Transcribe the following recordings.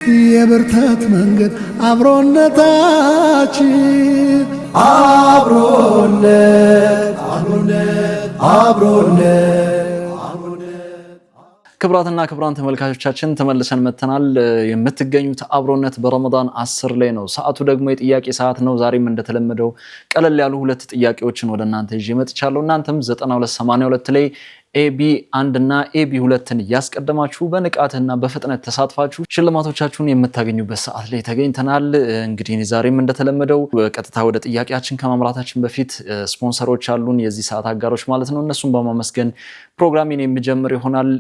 የብርታት መንገድ አብሮነታችን አብሮነት ክብራትና ክብራን ተመልካቾቻችን ተመልሰን መተናል። የምትገኙት አብሮነት በረመዳን 10 ላይ ነው። ሰዓቱ ደግሞ የጥያቄ ሰዓት ነው። ዛሬም እንደተለመደው ቀለል ያሉ ሁለት ጥያቄዎችን ወደ እናንተ ይዤ መጥቻለሁ። እናንተም 9282 ላይ ኤቢ 1 እና ኤቢ 2ን ያስቀደማችሁ በንቃትና በፍጥነት ተሳትፋችሁ ሽልማቶቻችሁን የምታገኙበት ሰዓት ላይ ተገኝተናል። እንግዲህ ዛሬም እንደተለመደው በቀጥታ ወደ ጥያቄያችን ከማምራታችን በፊት ስፖንሰሮች አሉን፣ የዚህ ሰዓት አጋሮች ማለት ነው። እነሱን በማመስገን ፕሮግራሚን የሚጀምር ይሆናል።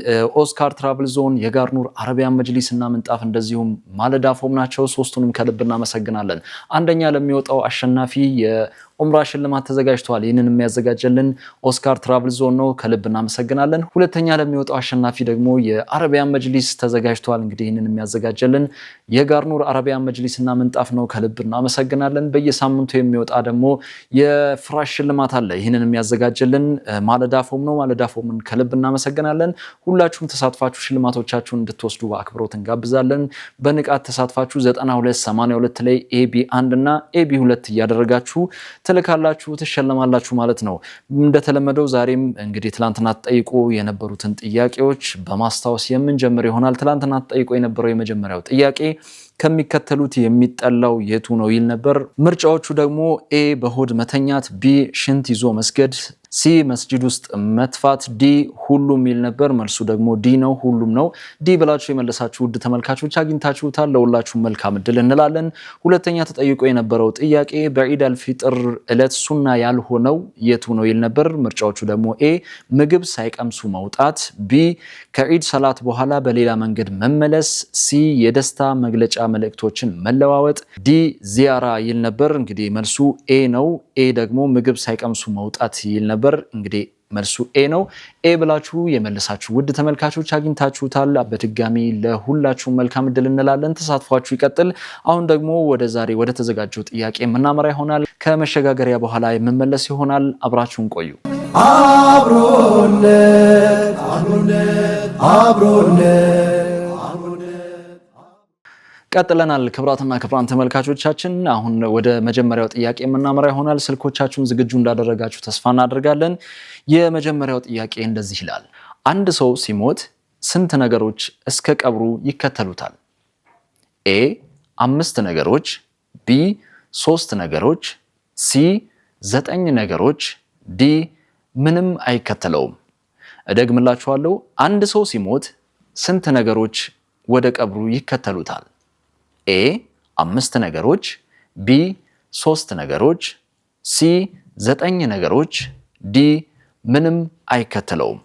ኦስካር ትራቭል ዞን፣ የጋርኑር አረቢያን መጅሊስ እና ምንጣፍ እንደዚሁም ማለዳ ፎም ናቸው። ሶስቱንም ከልብ እናመሰግናለን። አንደኛ ለሚወጣው አሸናፊ ኡምራ ሽልማት ተዘጋጅቷል። ይህንን የሚያዘጋጀልን ኦስካር ትራቭል ዞን ነው። ከልብ እናመሰግናለን። ሁለተኛ ለሚወጣው አሸናፊ ደግሞ የአረቢያን መጅሊስ ተዘጋጅቷል። እንግዲህ ይህንን የሚያዘጋጀልን የጋርኑር አረቢያን መጅሊስ እና ምንጣፍ ነው። ከልብ እናመሰግናለን። በየሳምንቱ የሚወጣ ደግሞ የፍራሽ ሽልማት አለ። ይህንን የሚያዘጋጀልን ማለዳ ፎም ነው። ማለዳ ፎምን ከልብ እናመሰግናለን። ሁላችሁም ተሳትፋችሁ ሽልማቶቻችሁን እንድትወስዱ በአክብሮት እንጋብዛለን። በንቃት ተሳትፋችሁ 9282 ላይ ኤቢ 1 እና ኤቢ 2 እያደረጋችሁ ትልካላችሁ ትሸለማላችሁ ማለት ነው። እንደተለመደው ዛሬም እንግዲህ ትላንትና ተጠይቆ የነበሩትን ጥያቄዎች በማስታወስ የምንጀምር ይሆናል። ትላንትና ተጠይቆ የነበረው የመጀመሪያው ጥያቄ ከሚከተሉት የሚጠላው የቱ ነው ይል ነበር። ምርጫዎቹ ደግሞ ኤ በሆድ መተኛት፣ ቢ ሽንት ይዞ መስገድ፣ ሲ መስጂድ ውስጥ መትፋት፣ ዲ ሁሉም ይል ነበር። መልሱ ደግሞ ዲ ነው፣ ሁሉም ነው። ዲ ብላችሁ የመለሳችሁ ውድ ተመልካቾች አግኝታችሁታል። ለሁላችሁም መልካም እድል እንላለን። ሁለተኛ ተጠይቆ የነበረው ጥያቄ በዒድ አልፊጥር ዕለት ሱና ያልሆነው የቱ ነው ይል ነበር። ምርጫዎቹ ደግሞ ኤ ምግብ ሳይቀምሱ መውጣት፣ ቢ ከዒድ ሰላት በኋላ በሌላ መንገድ መመለስ፣ ሲ የደስታ መግለጫ መልእክቶችን መለዋወጥ፣ ዲ ዚያራ ይል ነበር። እንግዲህ መልሱ ኤ ነው። ኤ ደግሞ ምግብ ሳይቀምሱ መውጣት ይል ነበር። እንግዲህ መልሱ ኤ ነው። ኤ ብላችሁ የመለሳችሁ ውድ ተመልካቾች አግኝታችሁታል። በድጋሚ ለሁላችሁም መልካም እድል እንላለን። ተሳትፏችሁ ይቀጥል። አሁን ደግሞ ወደ ተዘጋጀው ጥያቄ የምናመራ ይሆናል። ከመሸጋገሪያ በኋላ የምመለስ ይሆናል። አብራችሁን ቆዩ። አብሮነት ቀጥለናል። ክብራትና ክብራን ተመልካቾቻችን አሁን ወደ መጀመሪያው ጥያቄ የምናመራ ይሆናል። ስልኮቻችሁን ዝግጁ እንዳደረጋችሁ ተስፋ እናደርጋለን። የመጀመሪያው ጥያቄ እንደዚህ ይላል። አንድ ሰው ሲሞት ስንት ነገሮች እስከ ቀብሩ ይከተሉታል? ኤ 5 ነገሮች፣ ቢ 3 ነገሮች፣ ሲ 9 ነገሮች፣ ዲ ምንም አይከተለውም። እደግምላችኋለሁ። አንድ ሰው ሲሞት ስንት ነገሮች ወደ ቀብሩ ይከተሉታል? ኤ 5 ነገሮች፣ ቢ 3 ነገሮች፣ ሲ 9 ነገሮች፣ ዲ ምንም አይከተለውም።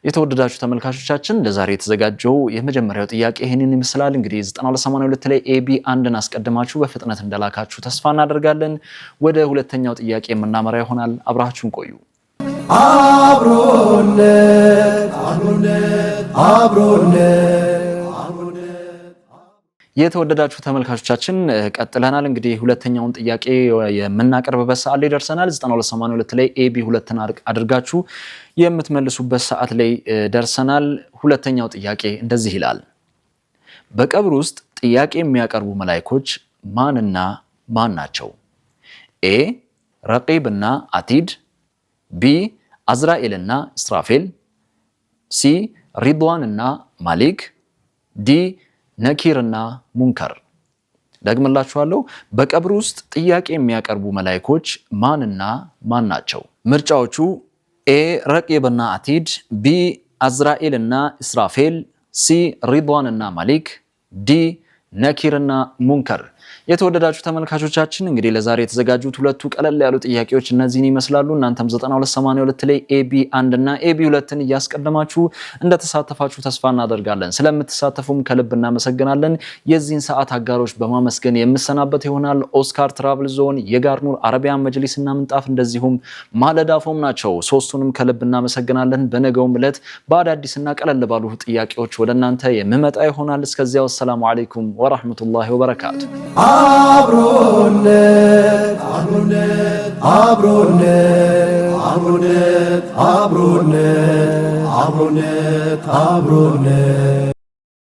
የተወደዳችሁ ተመልካቾቻችን ለዛሬ የተዘጋጀው የመጀመሪያው ጥያቄ ይህንን ይመስላል። እንግዲህ 9282 ላይ ኤቢ 1ን አስቀድማችሁ በፍጥነት እንደላካችሁ ተስፋ እናደርጋለን። ወደ ሁለተኛው ጥያቄ የምናመራ ይሆናል። አብራችሁን ቆዩ። አብሮነት የተወደዳችሁ ተመልካቾቻችን ቀጥለናል። እንግዲህ ሁለተኛውን ጥያቄ የምናቀርብበት ሰዓት ላይ ደርሰናል። 9282 ላይ ኤቢ 2ን አድርጋችሁ የምትመልሱበት ሰዓት ላይ ደርሰናል። ሁለተኛው ጥያቄ እንደዚህ ይላል። በቀብር ውስጥ ጥያቄ የሚያቀርቡ መላእክቶች ማንና ማን ናቸው? ኤ ረቂብና አቲድ፣ ቢ አዝራኤልና ኢስራፌል፣ ሲ ሪድዋንና ማሊክ፣ ዲ ነኪርና ሙንከር። ደግምላችኋለሁ። በቀብር ውስጥ ጥያቄ የሚያቀርቡ መላእክቶች ማንና ማን ናቸው? ምርጫዎቹ ኤ ረቂብና አቲድ፣ ቢ አዝራኤልና ኢስራፌል፣ ሲ ሪድዋንና ማሊክ፣ ዲ ነኪርና ሙንከር። የተወደዳችሁ ተመልካቾቻችን እንግዲህ ለዛሬ የተዘጋጁት ሁለቱ ቀለል ያሉ ጥያቄዎች እነዚህን ይመስላሉ። እናንተም 9282 ላይ ኤቢ 1 እና ኤቢ 2ን እያስቀደማችሁ እንደተሳተፋችሁ ተስፋ እናደርጋለን። ስለምትሳተፉም ከልብ እናመሰግናለን። የዚህን ሰዓት አጋሮች በማመስገን የምሰናበት ይሆናል። ኦስካር ትራቭል ዞን፣ የጋርኑር አረቢያን መጅሊስ እና ምንጣፍ እንደዚሁም ማለዳ ፎም ናቸው። ሶስቱንም ከልብ እናመሰግናለን። በነገውም ዕለት በአዳዲስና ቀለል ባሉ ጥያቄዎች ወደ እናንተ የምመጣ ይሆናል። እስከዚያው ሰላም አለይኩም ወራህመቱላሂ ወበረካቱ። አብሮነት አብሮነት